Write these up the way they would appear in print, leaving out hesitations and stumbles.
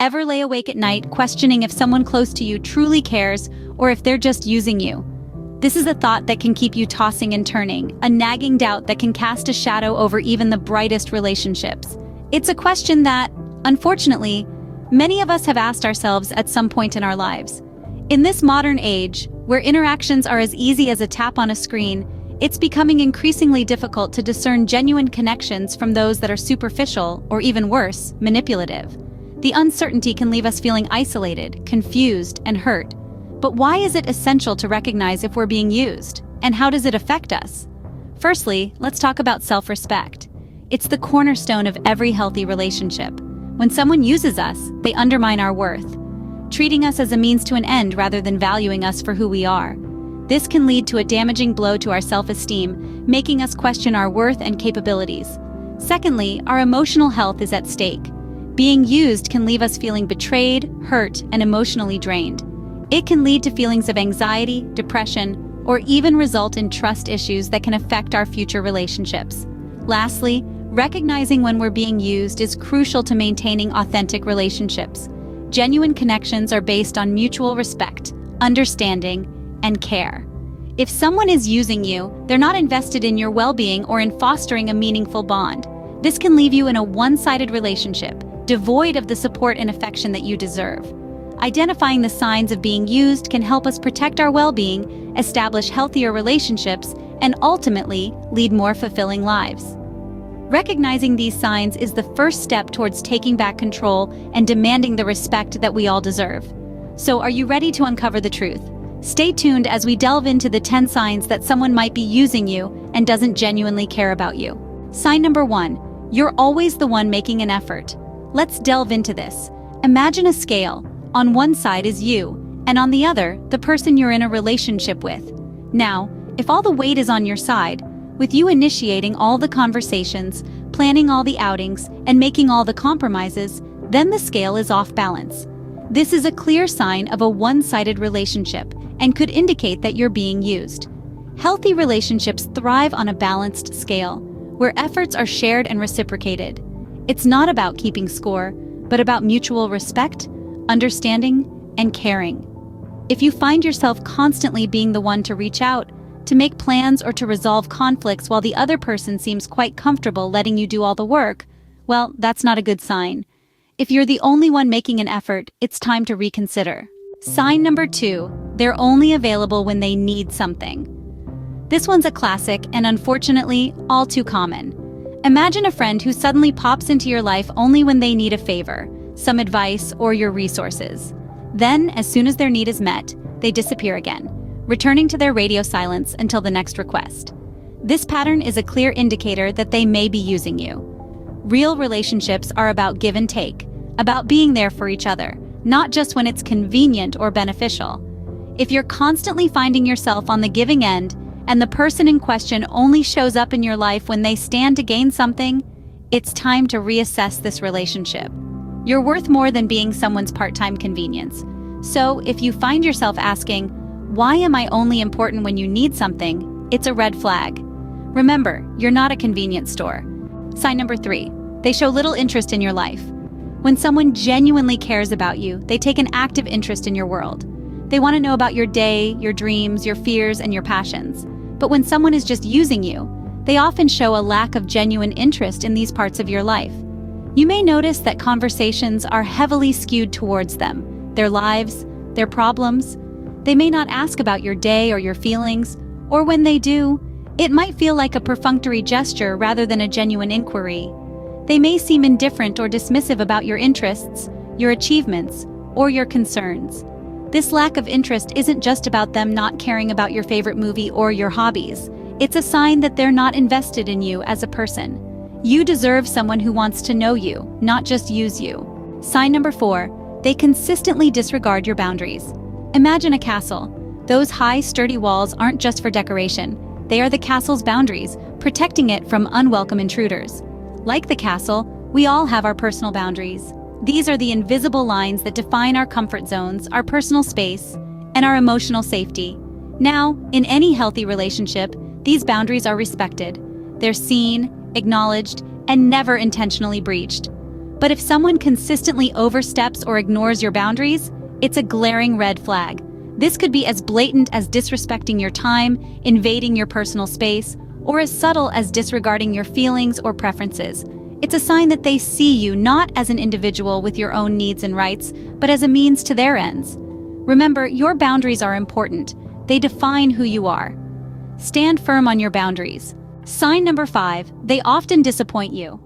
Ever lay awake at night questioning if someone close to you truly cares or if they're just using you? This is a thought that can keep you tossing and turning, a nagging doubt that can cast a shadow over even the brightest relationships. It's a question that, unfortunately, many of us have asked ourselves at some point in our lives. In this modern age, where interactions are as easy as a tap on a screen, it's becoming increasingly difficult to discern genuine connections from those that are superficial or, even worse, manipulative. The uncertainty can leave us feeling isolated, confused, and hurt. But why is it essential to recognize if we're being used? And how does it affect us? Firstly, let's talk about self-respect. It's the cornerstone of every healthy relationship. When someone uses us, they undermine our worth, treating us as a means to an end rather than valuing us for who we are. This can lead to a damaging blow to our self-esteem, making us question our worth and capabilities. Secondly, our emotional health is at stake. Being used can leave us feeling betrayed, hurt, and emotionally drained. It can lead to feelings of anxiety, depression, or even result in trust issues that can affect our future relationships. Lastly, recognizing when we're being used is crucial to maintaining authentic relationships. Genuine connections are based on mutual respect, understanding, and care. If someone is using you, they're not invested in your well-being or in fostering a meaningful bond. This can leave you in a one-sided relationship, devoid of the support and affection that you deserve. Identifying the signs of being used can help us protect our well-being, establish healthier relationships, and ultimately lead more fulfilling lives. Recognizing these signs is the first step towards taking back control and demanding the respect that we all deserve. So, are you ready to uncover the truth? Stay tuned as we delve into the 10 signs that someone might be using you and doesn't genuinely care about you. Sign number 1, you're always the one making an effort. Let's delve into this. Imagine a scale. On one side is you, and on the other, the person you're in a relationship with. Now, if all the weight is on your side, with you initiating all the conversations, planning all the outings, and making all the compromises, then the scale is off balance. This is a clear sign of a one-sided relationship and could indicate that you're being used. Healthy relationships thrive on a balanced scale, where efforts are shared and reciprocated. It's not about keeping score, but about mutual respect, understanding, and caring. If you find yourself constantly being the one to reach out, to make plans, or to resolve conflicts while the other person seems quite comfortable letting you do all the work, well, that's not a good sign. If you're the only one making an effort, it's time to reconsider. Sign number 2, they're only available when they need something. This one's a classic and unfortunately all too common. Imagine a friend who suddenly pops into your life only when they need a favor, some advice, or your resources. Then, as soon as their need is met, they disappear again, returning to their radio silence until the next request. This pattern is a clear indicator that they may be using you. Real relationships are about give and take, about being there for each other, not just when it's convenient or beneficial. If you're constantly finding yourself on the giving end, and the person in question only shows up in your life when they stand to gain something, it's time to reassess this relationship. You're worth more than being someone's part-time convenience. So, if you find yourself asking, "Why am I only important when you need something?" it's a red flag. Remember, you're not a convenience store. Sign number 3, they show little interest in your life. When someone genuinely cares about you, they take an active interest in your world. They want to know about your day, your dreams, your fears, and your passions. But when someone is just using you, they often show a lack of genuine interest in these parts of your life. You may notice that conversations are heavily skewed towards them, their lives, their problems. They may not ask about your day or your feelings, or when they do, it might feel like a perfunctory gesture rather than a genuine inquiry. They may seem indifferent or dismissive about your interests, your achievements, or your concerns. This lack of interest isn't just about them not caring about your favorite movie or your hobbies. It's a sign that they're not invested in you as a person. You deserve someone who wants to know you, not just use you. Sign number 4, they consistently disregard your boundaries. Imagine a castle. Those high, sturdy walls aren't just for decoration. They are the castle's boundaries, protecting it from unwelcome intruders. Like the castle, we all have our personal boundaries. These are the invisible lines that define our comfort zones, our personal space, and our emotional safety. Now, in any healthy relationship, these boundaries are respected. They're seen, acknowledged, and never intentionally breached. But if someone consistently oversteps or ignores your boundaries, it's a glaring red flag. This could be as blatant as disrespecting your time, invading your personal space, or as subtle as disregarding your feelings or preferences. It's a sign that they see you not as an individual with your own needs and rights, but as a means to their ends. Remember, your boundaries are important. They define who you are. Stand firm on your boundaries. Sign number 5, they often disappoint you.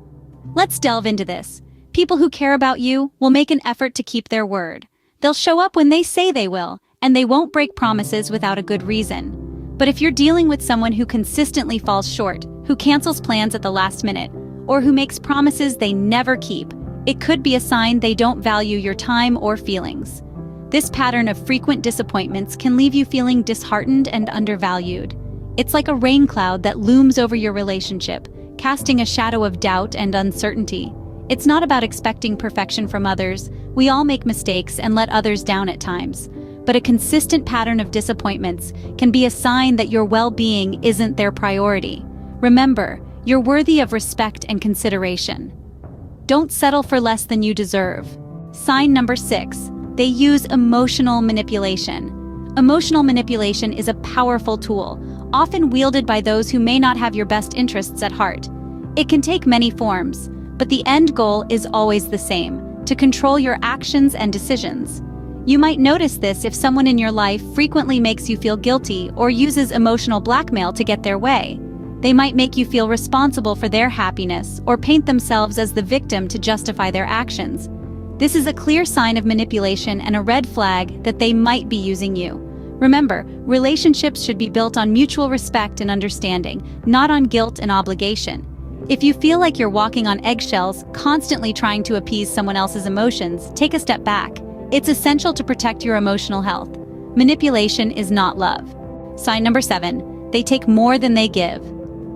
Let's delve into this. People who care about you will make an effort to keep their word. They'll show up when they say they will, and they won't break promises without a good reason. But if you're dealing with someone who consistently falls short, who cancels plans at the last minute, or who makes promises they never keep, it could be a sign they don't value your time or feelings. This pattern of frequent disappointments can leave you feeling disheartened and undervalued. It's like a rain cloud that looms over your relationship, casting a shadow of doubt and uncertainty. It's not about expecting perfection from others. We all make mistakes and let others down at times. But a consistent pattern of disappointments can be a sign that your well-being isn't their priority. Remember, you're worthy of respect and consideration. Don't settle for less than you deserve. Sign number 6, they use emotional manipulation. Emotional manipulation is a powerful tool, often wielded by those who may not have your best interests at heart. It can take many forms, but the end goal is always the same: to control your actions and decisions. You might notice this if someone in your life frequently makes you feel guilty or uses emotional blackmail to get their way. They might make you feel responsible for their happiness or paint themselves as the victim to justify their actions. This is a clear sign of manipulation and a red flag that they might be using you. Remember, relationships should be built on mutual respect and understanding, not on guilt and obligation. If you feel like you're walking on eggshells, constantly trying to appease someone else's emotions, take a step back. It's essential to protect your emotional health. Manipulation is not love. Sign number 7, they take more than they give.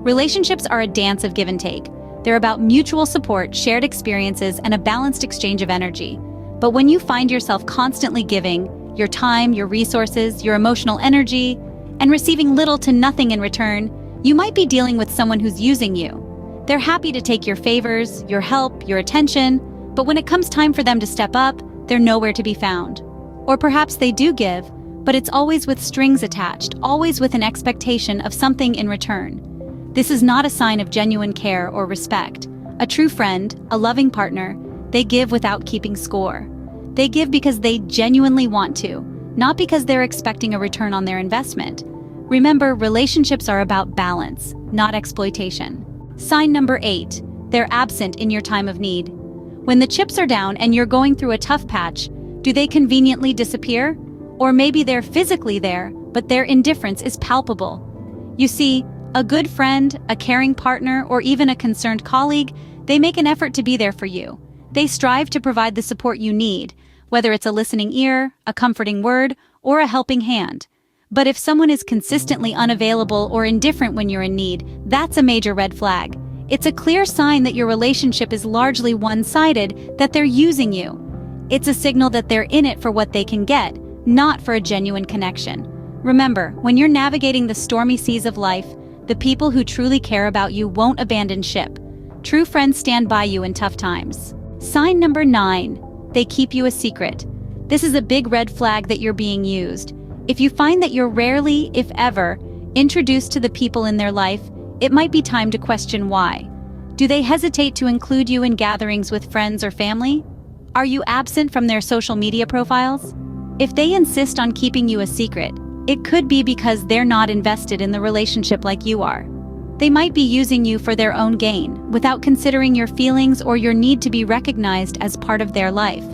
Relationships are a dance of give and take. They're about mutual support, shared experiences, and a balanced exchange of energy. But when you find yourself constantly giving, your time, your resources, your emotional energy, and receiving little to nothing in return, you might be dealing with someone who's using you. They're happy to take your favors, your help, your attention, but when it comes time for them to step up, they're nowhere to be found. Or perhaps they do give, but it's always with strings attached, always with an expectation of something in return. This is not a sign of genuine care or respect. A true friend, a loving partner, they give without keeping score. They give because they genuinely want to, not because they're expecting a return on their investment. Remember, relationships are about balance, not exploitation. Sign number 8, they're absent in your time of need. When the chips are down and you're going through a tough patch, do they conveniently disappear? Or maybe they're physically there, but their indifference is palpable. You see, a good friend, a caring partner, or even a concerned colleague, they make an effort to be there for you. They strive to provide the support you need, whether it's a listening ear, a comforting word, or a helping hand. But if someone is consistently unavailable or indifferent when you're in need, that's a major red flag. It's a clear sign that your relationship is largely one-sided, that they're using you. It's a signal that they're in it for what they can get, not for a genuine connection. Remember, when you're navigating the stormy seas of life, the people who truly care about you won't abandon ship. True friends stand by you in tough times. Sign number 9, they keep you a secret. This is a big red flag that you're being used. If you find that you're rarely, if ever, introduced to the people in their life, it might be time to question why. Do they hesitate to include you in gatherings with friends or family? Are you absent from their social media profiles? If they insist on keeping you a secret, it could be because they're not invested in the relationship like you are. They might be using you for their own gain, without considering your feelings or your need to be recognized as part of their life.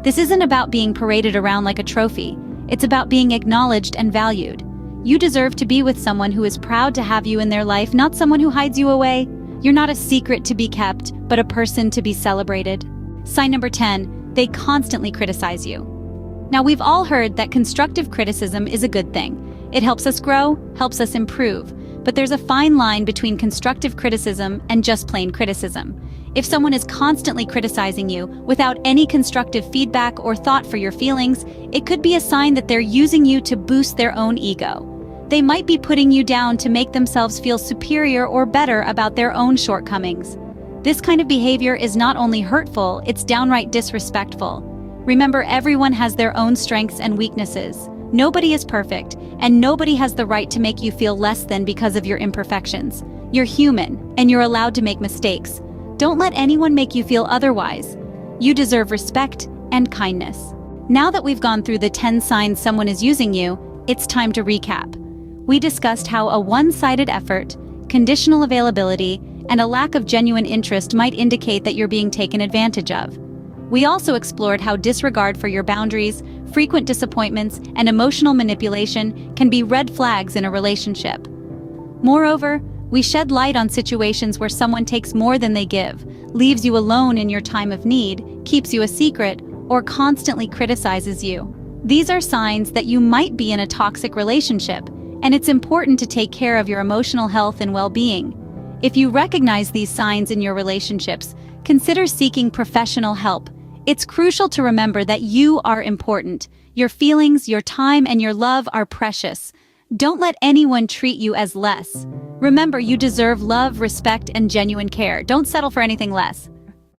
This isn't about being paraded around like a trophy. It's about being acknowledged and valued. You deserve to be with someone who is proud to have you in their life, not someone who hides you away. You're not a secret to be kept, but a person to be celebrated. Sign number 10, they constantly criticize you. Now, we've all heard that constructive criticism is a good thing. It helps us grow, helps us improve. But there's a fine line between constructive criticism and just plain criticism. If someone is constantly criticizing you without any constructive feedback or thought for your feelings, it could be a sign that they're using you to boost their own ego. They might be putting you down to make themselves feel superior or better about their own shortcomings. This kind of behavior is not only hurtful, it's downright disrespectful. Remember, everyone has their own strengths and weaknesses. Nobody is perfect, and nobody has the right to make you feel less than because of your imperfections. You're human, and you're allowed to make mistakes. Don't let anyone make you feel otherwise. You deserve respect and kindness. Now that we've gone through the 10 signs someone is using you, it's time to recap. We discussed how a one-sided effort, conditional availability, and a lack of genuine interest might indicate that you're being taken advantage of. We also explored how disregard for your boundaries, frequent disappointments, and emotional manipulation can be red flags in a relationship. Moreover, we shed light on situations where someone takes more than they give, leaves you alone in your time of need, keeps you a secret, or constantly criticizes you. These are signs that you might be in a toxic relationship, and it's important to take care of your emotional health and well-being. If you recognize these signs in your relationships, consider seeking professional help. It's crucial to remember that you are important. Your feelings, your time, and your love are precious. Don't let anyone treat you as less. Remember, you deserve love, respect, and genuine care. Don't settle for anything less.